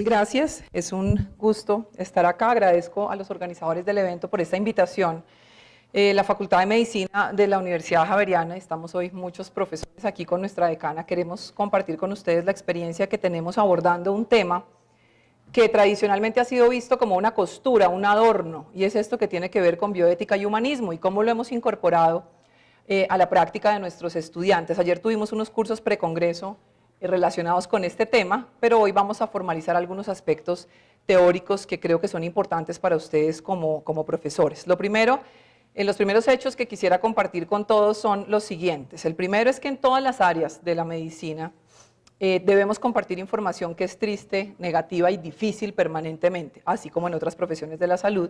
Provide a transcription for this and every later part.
gracias. Es un gusto estar acá. Agradezco a los organizadores del evento por esta invitación. La Facultad de Medicina de la Universidad Javeriana, estamos hoy muchos profesores aquí con nuestra decana, queremos compartir con ustedes la experiencia que tenemos abordando un tema que tradicionalmente ha sido visto como una costura, un adorno, y es esto que tiene que ver con bioética y humanismo, y cómo lo hemos incorporado a la práctica de nuestros estudiantes. Ayer tuvimos unos cursos precongreso relacionados con este tema, pero hoy vamos a formalizar algunos aspectos teóricos que creo que son importantes para ustedes como profesores. Lo primero, los primeros hechos que quisiera compartir con todos son los siguientes. El primero es que en todas las áreas de la medicina debemos compartir información que es triste, negativa y difícil permanentemente, así como en otras profesiones de la salud.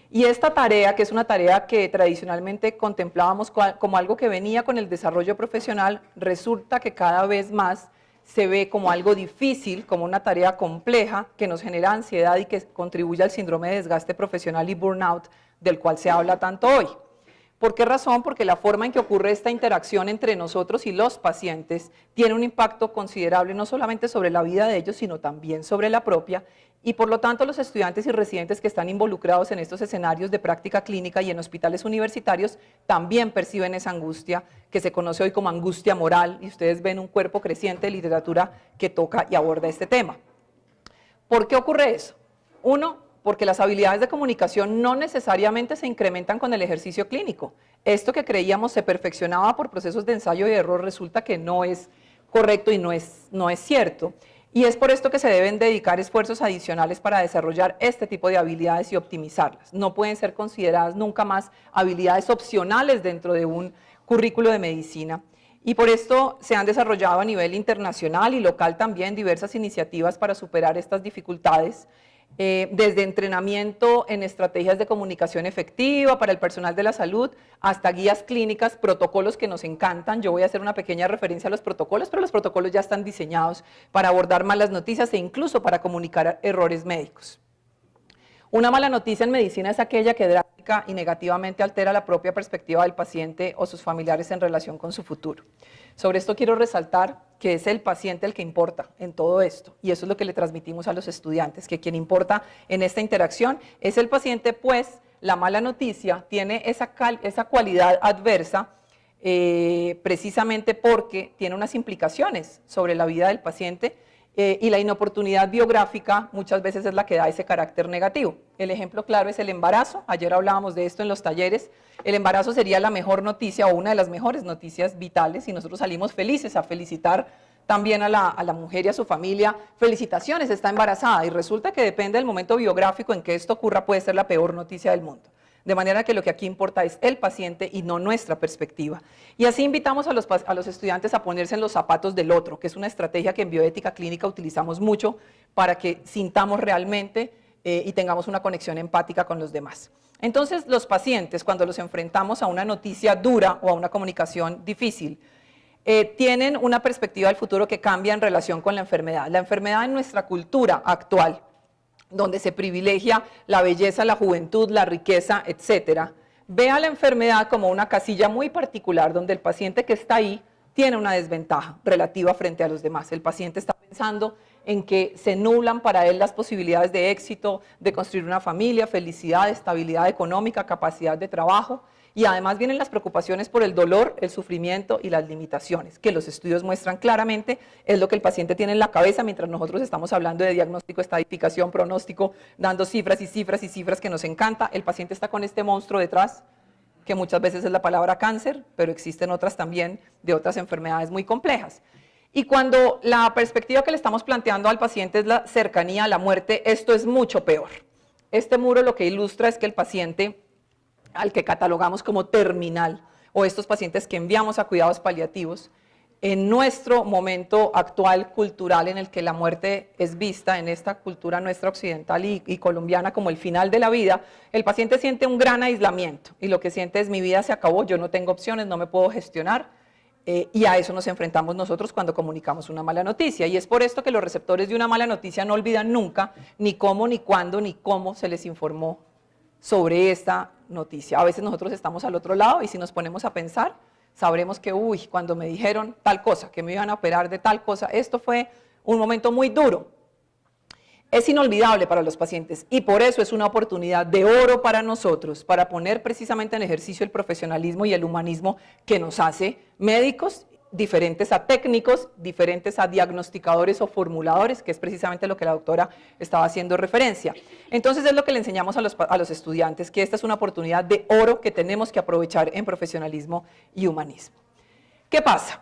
Y esta tarea, que es una tarea que tradicionalmente contemplábamos como algo que venía con el desarrollo profesional, resulta que cada vez más se ve como algo difícil, como una tarea compleja que nos genera ansiedad y que contribuye al síndrome de desgaste profesional y burnout del cual se habla tanto hoy. ¿Por qué razón? Porque la forma en que ocurre esta interacción entre nosotros y los pacientes tiene un impacto considerable no solamente sobre la vida de ellos, sino también sobre la propia, y por lo tanto los estudiantes y residentes que están involucrados en estos escenarios de práctica clínica y en hospitales universitarios también perciben esa angustia que se conoce hoy como angustia moral, y ustedes ven un cuerpo creciente de literatura que toca y aborda este tema. ¿Por qué ocurre eso? Uno, porque las habilidades de comunicación no necesariamente se incrementan con el ejercicio clínico. Esto que creíamos se perfeccionaba por procesos de ensayo y error resulta que no es correcto y no es cierto. Y es por esto que se deben dedicar esfuerzos adicionales para desarrollar este tipo de habilidades y optimizarlas. No pueden ser consideradas nunca más habilidades opcionales dentro de un currículo de medicina. Y por esto se han desarrollado a nivel internacional y local también diversas iniciativas para superar estas dificultades, desde entrenamiento en estrategias de comunicación efectiva para el personal de la salud, hasta guías clínicas, protocolos que nos encantan. Yo voy a hacer una pequeña referencia a los protocolos, pero los protocolos ya están diseñados para abordar malas noticias e incluso para comunicar errores médicos. Una mala noticia en medicina es aquella que drástica y negativamente altera la propia perspectiva del paciente o sus familiares en relación con su futuro. Sobre esto quiero resaltar que es el paciente el que importa en todo esto, y eso es lo que le transmitimos a los estudiantes, que quien importa en esta interacción es el paciente, pues la mala noticia tiene esa cualidad adversa precisamente porque tiene unas implicaciones sobre la vida del paciente, y la inoportunidad biográfica muchas veces es la que da ese carácter negativo. El ejemplo claro es el embarazo. Ayer hablábamos de esto en los talleres. El embarazo sería la mejor noticia o una de las mejores noticias vitales, y nosotros salimos felices a felicitar también a la mujer y a su familia. Felicitaciones, está embarazada, y resulta que depende del momento biográfico en que esto ocurra, puede ser la peor noticia del mundo. De manera que lo que aquí importa es el paciente y no nuestra perspectiva. Y así invitamos a los estudiantes a ponerse en los zapatos del otro, que es una estrategia que en bioética clínica utilizamos mucho para que sintamos realmente y tengamos una conexión empática con los demás. Entonces, los pacientes, cuando los enfrentamos a una noticia dura o a una comunicación difícil, tienen una perspectiva del futuro que cambia en relación con la enfermedad. La enfermedad en nuestra cultura actual, donde se privilegia la belleza, la juventud, la riqueza, etcétera, ve a la enfermedad como una casilla muy particular donde el paciente que está ahí tiene una desventaja relativa frente a los demás. El paciente está pensando en que se nublan para él las posibilidades de éxito, de construir una familia, felicidad, estabilidad económica, capacidad de trabajo, y además vienen las preocupaciones por el dolor, el sufrimiento y las limitaciones, que los estudios muestran claramente es lo que el paciente tiene en la cabeza mientras nosotros estamos hablando de diagnóstico, estadificación, pronóstico, dando cifras y cifras y cifras que nos encanta. El paciente está con este monstruo detrás, que muchas veces es la palabra cáncer, pero existen otras también de otras enfermedades muy complejas. Y cuando la perspectiva que le estamos planteando al paciente es la cercanía a la muerte, esto es mucho peor. Este muro lo que ilustra es que el paciente al que catalogamos como terminal, o estos pacientes que enviamos a cuidados paliativos, en nuestro momento actual cultural en el que la muerte es vista en esta cultura nuestra occidental y colombiana como el final de la vida, el paciente siente un gran aislamiento y lo que siente es: mi vida se acabó, yo no tengo opciones, no me puedo gestionar, y a eso nos enfrentamos nosotros cuando comunicamos una mala noticia, y es por esto que los receptores de una mala noticia no olvidan nunca ni cómo, ni cuándo, ni cómo se les informó sobre esta noticia. A veces nosotros estamos al otro lado y si nos ponemos a pensar, sabremos que, uy, cuando me dijeron tal cosa, que me iban a operar de tal cosa, esto fue un momento muy duro. Es inolvidable para los pacientes y por eso es una oportunidad de oro para nosotros, para poner precisamente en ejercicio el profesionalismo y el humanismo que nos hace médicos, diferentes a técnicos, diferentes a diagnosticadores o formuladores, que es precisamente lo que la doctora estaba haciendo referencia. Entonces es lo que le enseñamos a los estudiantes, que esta es una oportunidad de oro que tenemos que aprovechar en profesionalismo y humanismo. ¿Qué pasa?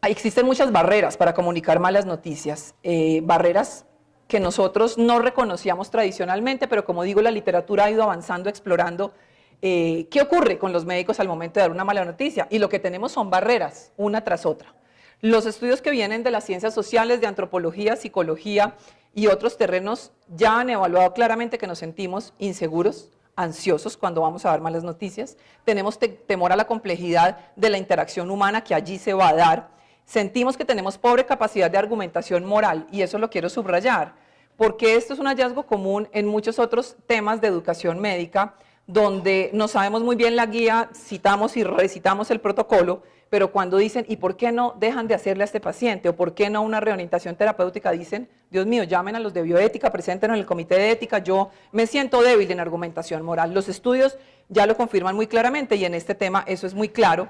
Existen muchas barreras para comunicar malas noticias, barreras que nosotros no reconocíamos tradicionalmente, pero como digo, la literatura ha ido avanzando, explorando qué ocurre con los médicos al momento de dar una mala noticia. Y lo que tenemos son barreras, una tras otra. Los estudios que vienen de las ciencias sociales, de antropología, psicología y otros terrenos ya han evaluado claramente que nos sentimos inseguros, ansiosos cuando vamos a dar malas noticias. Tenemos temor a la complejidad de la interacción humana que allí se va a dar. Sentimos que tenemos pobre capacidad de argumentación moral, y eso lo quiero subrayar, porque esto es un hallazgo común en muchos otros temas de educación médica, donde no sabemos muy bien la guía, citamos y recitamos el protocolo, pero cuando dicen, ¿y por qué no dejan de hacerle a este paciente? ¿O por qué no una reorientación terapéutica? Dicen, Dios mío, llamen a los de bioética, presenten en el comité de ética, yo me siento débil en argumentación moral. Los estudios ya lo confirman muy claramente y en este tema eso es muy claro.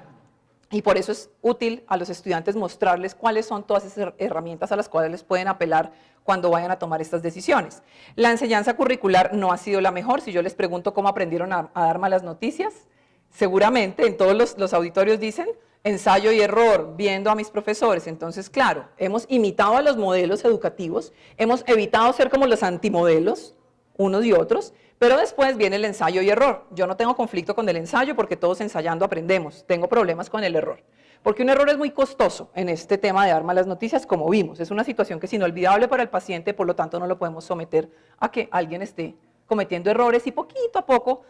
Y por eso es útil a los estudiantes mostrarles cuáles son todas esas herramientas a las cuales les pueden apelar cuando vayan a tomar estas decisiones. La enseñanza curricular no ha sido la mejor. Si yo les pregunto cómo aprendieron a dar malas noticias, seguramente en todos los auditorios dicen ensayo y error, viendo a mis profesores. Entonces, claro, hemos imitado a los modelos educativos, hemos evitado ser como los antimodelos, unos y otros, pero después viene el ensayo y error. Yo no tengo conflicto con el ensayo porque todos ensayando aprendemos. Tengo problemas con el error. Porque un error es muy costoso en este tema de dar malas noticias, como vimos. Es una situación que es inolvidable para el paciente, por lo tanto no lo podemos someter a que alguien esté cometiendo errores y poquito a poco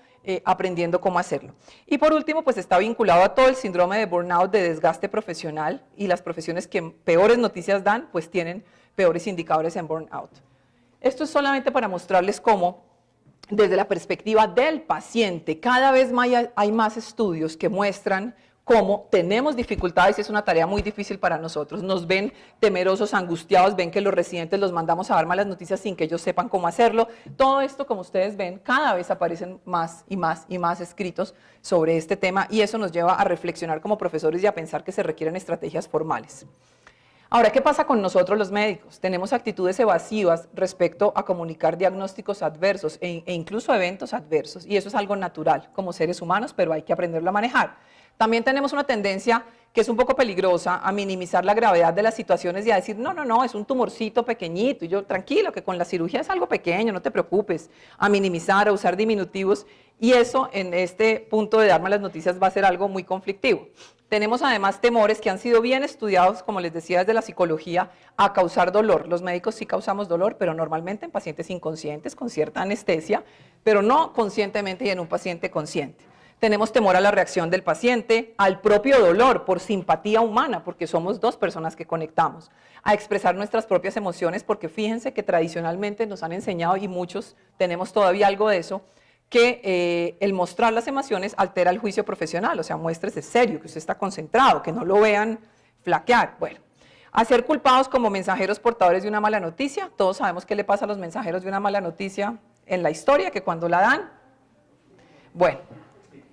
aprendiendo cómo hacerlo. Y por último, pues está vinculado a todo el síndrome de burnout, de desgaste profesional, y las profesiones que peores noticias dan, pues tienen peores indicadores en burnout. Esto es solamente para mostrarles cómo, desde la perspectiva del paciente, cada vez hay más estudios que muestran cómo tenemos dificultades y es una tarea muy difícil para nosotros. Nos ven temerosos, angustiados, ven que los residentes los mandamos a dar malas noticias sin que ellos sepan cómo hacerlo. Todo esto, como ustedes ven, cada vez aparecen más y más y más escritos sobre este tema y eso nos lleva a reflexionar como profesores y a pensar que se requieren estrategias formales. Ahora, ¿qué pasa con nosotros los médicos? Tenemos actitudes evasivas respecto a comunicar diagnósticos adversos e incluso eventos adversos, y eso es algo natural como seres humanos, pero hay que aprenderlo a manejar. También tenemos una tendencia que es un poco peligrosa a minimizar la gravedad de las situaciones y a decir, no, es un tumorcito pequeñito, y yo, tranquilo, que con la cirugía es algo pequeño, no te preocupes, a minimizar, a usar diminutivos, y eso en este punto de dar malas noticias va a ser algo muy conflictivo. Tenemos además temores que han sido bien estudiados, como les decía, desde la psicología, a causar dolor. Los médicos sí causamos dolor, pero normalmente en pacientes inconscientes, con cierta anestesia, pero no conscientemente y en un paciente consciente. Tenemos temor a la reacción del paciente, al propio dolor, por simpatía humana, porque somos dos personas que conectamos, a expresar nuestras propias emociones, porque fíjense que tradicionalmente nos han enseñado, y muchos tenemos todavía algo de eso, que el mostrar las emociones altera el juicio profesional, o sea, muéstrese serio, que usted está concentrado, que no lo vean flaquear. Bueno, a ser culpados como mensajeros portadores de una mala noticia. Todos sabemos qué le pasa a los mensajeros de una mala noticia en la historia, que cuando la dan, bueno,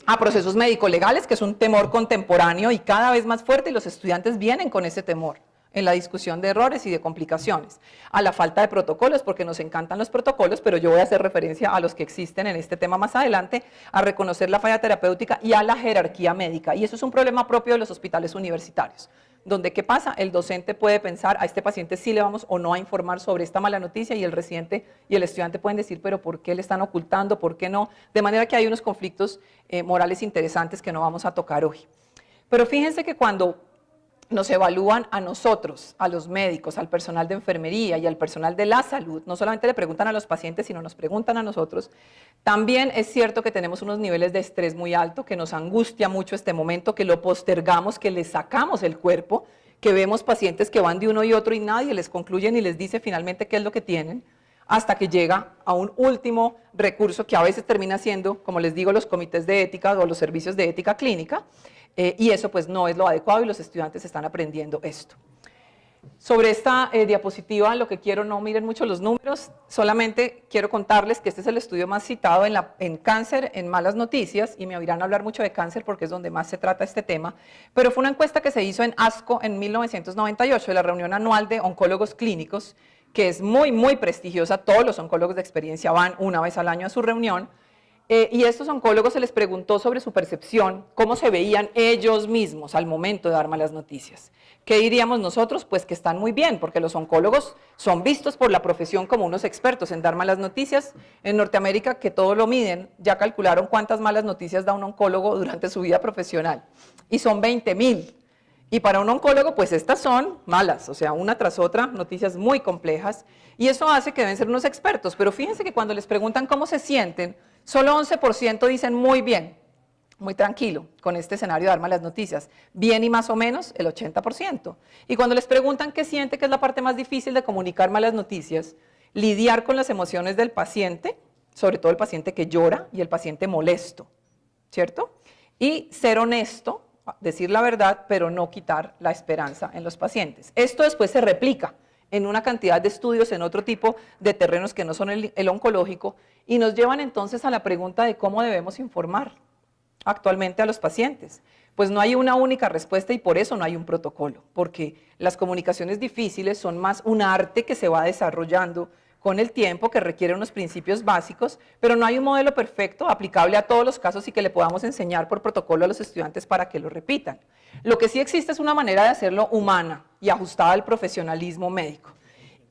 a procesos médico-legales, que es un temor contemporáneo y cada vez más fuerte, y los estudiantes vienen con ese temor en la discusión de errores y de complicaciones, a la falta de protocolos, porque nos encantan los protocolos, pero yo voy a hacer referencia a los que existen en este tema más adelante, a reconocer la falla terapéutica y a la jerarquía médica, y eso es un problema propio de los hospitales universitarios, donde ¿qué pasa? El docente puede pensar, a este paciente sí le vamos o no a informar sobre esta mala noticia, y el residente y el estudiante pueden decir, pero ¿por qué le están ocultando? ¿Por qué no? De manera que hay unos conflictos morales interesantes que no vamos a tocar hoy. Pero fíjense que cuando nos evalúan a nosotros, a los médicos, al personal de enfermería y al personal de la salud, no solamente le preguntan a los pacientes, sino nos preguntan a nosotros, también es cierto que tenemos unos niveles de estrés muy alto, que nos angustia mucho este momento, que lo postergamos, que le sacamos el cuerpo, que vemos pacientes que van de uno y otro y nadie les concluye ni les dice finalmente qué es lo que tienen, hasta que llega a un último recurso que a veces termina siendo, como les digo, los comités de ética o los servicios de ética clínica, y eso pues no es lo adecuado y los estudiantes están aprendiendo esto. Sobre esta diapositiva, lo que quiero, no miren mucho los números, solamente quiero contarles que este es el estudio más citado en cáncer, en malas noticias, y me oirán hablar mucho de cáncer porque es donde más se trata este tema, pero fue una encuesta que se hizo en ASCO en 1998, la reunión anual de oncólogos clínicos, que es muy, muy prestigiosa, todos los oncólogos de experiencia van una vez al año a su reunión, y a estos oncólogos se les preguntó sobre su percepción, cómo se veían ellos mismos al momento de dar malas noticias. ¿Qué diríamos nosotros? Pues que están muy bien, porque los oncólogos son vistos por la profesión como unos expertos en dar malas noticias. En Norteamérica, que todo lo miden, ya calcularon cuántas malas noticias da un oncólogo durante su vida profesional, y son 20,000. Y para un oncólogo, pues estas son malas, o sea, una tras otra, noticias muy complejas, y eso hace que deben ser unos expertos, pero fíjense que cuando les preguntan cómo se sienten, solo 11% dicen muy bien, muy tranquilo, con este escenario de dar malas noticias. Bien y más o menos el 80%. Y cuando les preguntan qué siente, que es la parte más difícil de comunicar malas noticias, lidiar con las emociones del paciente, sobre todo el paciente que llora y el paciente molesto, ¿cierto? Y ser honesto, decir la verdad, pero no quitar la esperanza en los pacientes. Esto después se replica en una cantidad de estudios en otro tipo de terrenos que no son el oncológico, y nos llevan entonces a la pregunta de cómo debemos informar actualmente a los pacientes. Pues no hay una única respuesta y por eso no hay un protocolo, porque las comunicaciones difíciles son más un arte que se va desarrollando con el tiempo, que requiere unos principios básicos, pero no hay un modelo perfecto aplicable a todos los casos y que le podamos enseñar por protocolo a los estudiantes para que lo repitan. Lo que sí existe es una manera de hacerlo humana y ajustada al profesionalismo médico.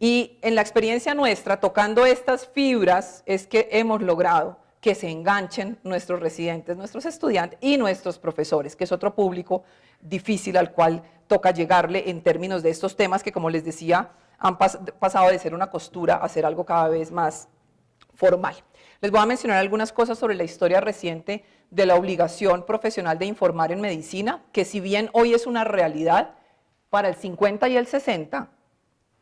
Y en la experiencia nuestra, tocando estas fibras, es que hemos logrado que se enganchen nuestros residentes, nuestros estudiantes y nuestros profesores, que es otro público difícil al cual toca llegarle en términos de estos temas que, como les decía, han pasado de ser una costura a ser algo cada vez más formal. Les voy a mencionar algunas cosas sobre la historia reciente de la obligación profesional de informar en medicina, que si bien hoy es una realidad, para el 50 y el 60,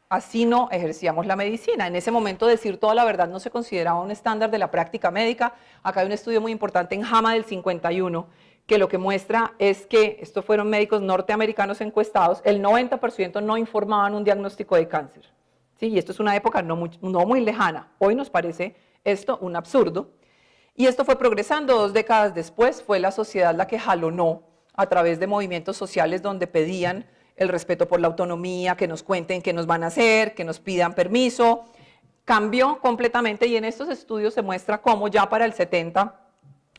así no ejercíamos la medicina. En ese momento decir toda la verdad no se consideraba un estándar de la práctica médica. Acá hay un estudio muy importante en JAMA del 51, que lo que muestra es que, estos fueron médicos norteamericanos encuestados, el 90% no informaban un diagnóstico de cáncer. ¿Sí? Y esto es una época no muy lejana. Hoy nos parece esto un absurdo. Y esto fue progresando. 2 décadas después fue la sociedad la que jalonó a través de movimientos sociales donde pedían el respeto por la autonomía, que nos cuenten qué nos van a hacer, que nos pidan permiso. Cambió completamente y en estos estudios se muestra cómo ya para el 70,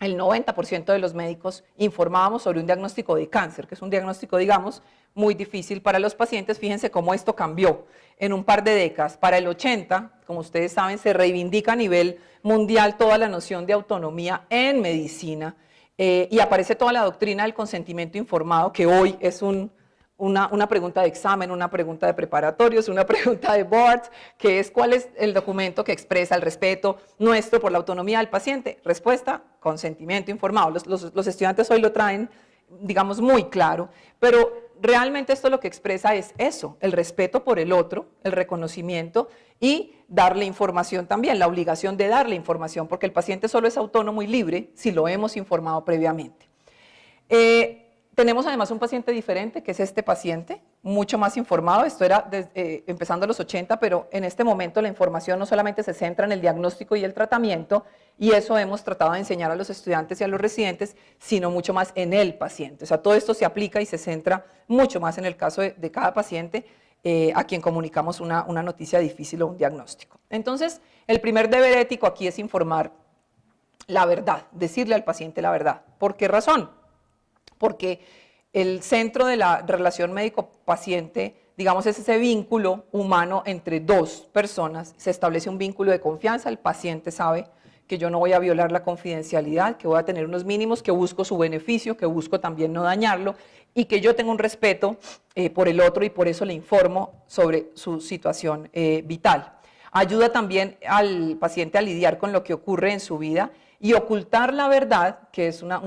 el 90% de los médicos informábamos sobre un diagnóstico de cáncer, que es un diagnóstico, digamos, muy difícil para los pacientes. Fíjense cómo esto cambió en un par de décadas. Para el 80, como ustedes saben, se reivindica a nivel mundial toda la noción de autonomía en medicina y aparece toda la doctrina del consentimiento informado, que hoy es una pregunta de examen, una pregunta de preparatorios, una pregunta de boards, que es cuál es el documento que expresa el respeto nuestro por la autonomía del paciente. Respuesta, consentimiento informado. Los estudiantes hoy lo traen, digamos, muy claro, pero realmente esto lo que expresa es eso, el respeto por el otro, el reconocimiento y darle información también, la obligación de darle información, porque el paciente solo es autónomo y libre si lo hemos informado previamente. Tenemos además un paciente diferente, que es este paciente, mucho más informado. Esto era empezando a los 80, pero en este momento la información no solamente se centra en el diagnóstico y el tratamiento, y eso hemos tratado de enseñar a los estudiantes y a los residentes, sino mucho más en el paciente. O sea, todo esto se aplica y se centra mucho más en el caso de cada paciente a quien comunicamos una noticia difícil o un diagnóstico. Entonces, el primer deber ético aquí es informar la verdad, decirle al paciente la verdad. ¿Por qué razón? Porque el centro de la relación médico-paciente, digamos, es ese vínculo humano entre dos personas. Se establece un vínculo de confianza, el paciente sabe que yo no voy a violar la confidencialidad, que voy a tener unos mínimos, que busco su beneficio, que busco también no dañarlo y que yo tengo un respeto por el otro y por eso le informo sobre su situación vital. Ayuda también al paciente a lidiar con lo que ocurre en su vida y ocultar la verdad, que es un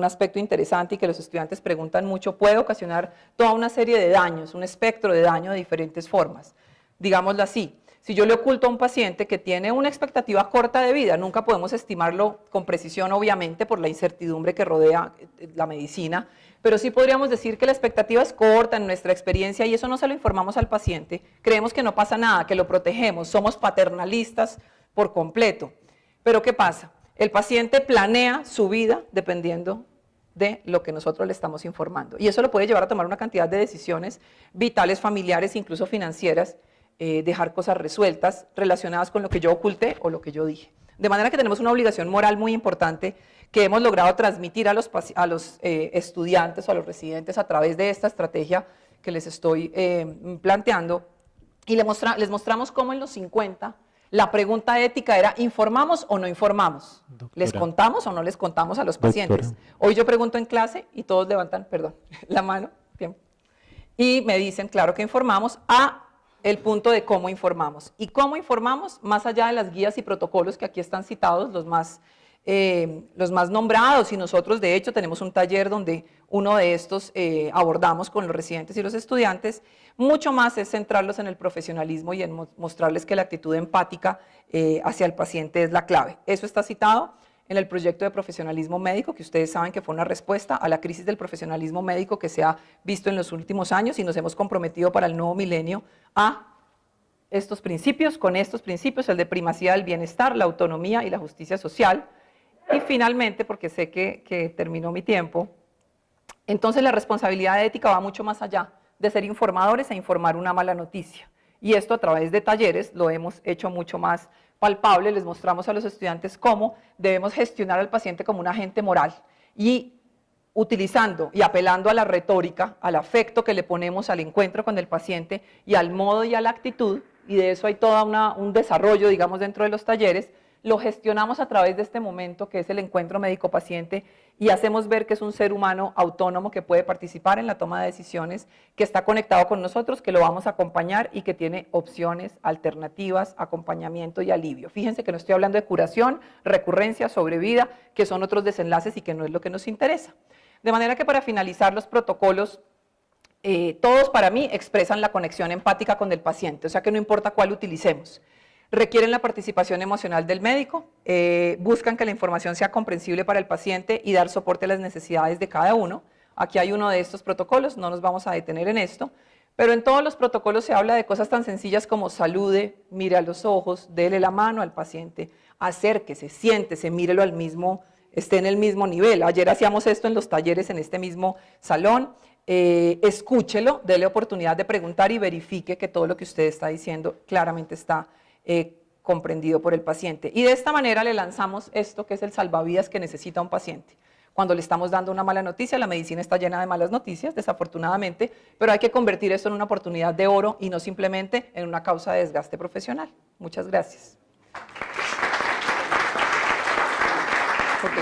aspecto interesante y que los estudiantes preguntan mucho, puede ocasionar toda una serie de daños, un espectro de daño de diferentes formas. Digámoslo así, Si yo le oculto a un paciente que tiene una expectativa corta de vida, nunca podemos estimarlo con precisión, obviamente, por la incertidumbre que rodea la medicina, pero sí podríamos decir que la expectativa es corta en nuestra experiencia y eso no se lo informamos al paciente. Creemos que no pasa nada, que lo protegemos, somos paternalistas por completo. Pero ¿qué pasa? El paciente planea su vida dependiendo de lo que nosotros le estamos informando. Y eso lo puede llevar a tomar una cantidad de decisiones vitales, familiares, incluso financieras, dejar cosas resueltas relacionadas con lo que yo oculté o lo que yo dije. De manera que tenemos una obligación moral muy importante que hemos logrado transmitir a los estudiantes o a los residentes a través de esta estrategia que les estoy planteando. Y les mostramos cómo en los 50 la pregunta ética era, ¿informamos o no informamos? Doctora. ¿Les contamos o no les contamos a los pacientes? Doctora. Hoy yo pregunto en clase y todos levantan, perdón, la mano, tiempo, y me dicen, claro que informamos, a el punto de cómo informamos. ¿Y cómo informamos? Más allá de las guías y protocolos que aquí están citados, los más nombrados, y nosotros de hecho tenemos un taller donde uno de estos abordamos con los residentes y los estudiantes, mucho más es centrarlos en el profesionalismo y en mostrarles que la actitud empática hacia el paciente es la clave. Eso está citado en el proyecto de profesionalismo médico, que ustedes saben que fue una respuesta a la crisis del profesionalismo médico que se ha visto en los últimos años, y nos hemos comprometido para el nuevo milenio a estos principios, con estos principios, el de primacía del bienestar, la autonomía y la justicia social. Y finalmente, porque sé que terminó mi tiempo, entonces la responsabilidad ética va mucho más allá de ser informadores e informar una mala noticia. Y esto a través de talleres lo hemos hecho mucho más palpable, les mostramos a los estudiantes cómo debemos gestionar al paciente como un agente moral y utilizando y apelando a la retórica, al afecto que le ponemos al encuentro con el paciente y al modo y a la actitud, y de eso hay todo un desarrollo, digamos, dentro de los talleres. Lo gestionamos a través de este momento que es el encuentro médico-paciente y hacemos ver que es un ser humano autónomo que puede participar en la toma de decisiones, que está conectado con nosotros, que lo vamos a acompañar y que tiene opciones, alternativas, acompañamiento y alivio. Fíjense que no estoy hablando de curación, recurrencia, sobrevida, que son otros desenlaces y que no es lo que nos interesa. De manera que para finalizar los protocolos, todos para mí expresan la conexión empática con el paciente, o sea que no importa cuál utilicemos. Requieren la participación emocional del médico, buscan que la información sea comprensible para el paciente y dar soporte a las necesidades de cada uno. Aquí hay uno de estos protocolos, no nos vamos a detener en esto, pero en todos los protocolos se habla de cosas tan sencillas como salude, mire a los ojos, dele la mano al paciente, acérquese, siéntese, mírelo al mismo, esté en el mismo nivel. Ayer hacíamos esto en los talleres en este mismo salón. Escúchelo, dele oportunidad de preguntar y verifique que todo lo que usted está diciendo claramente está comprendido por el paciente. Y de esta manera le lanzamos esto que es el salvavidas que necesita un paciente. Cuando le estamos dando una mala noticia, la medicina está llena de malas noticias, desafortunadamente, pero hay que convertir esto en una oportunidad de oro y no simplemente en una causa de desgaste profesional. Muchas gracias. Porque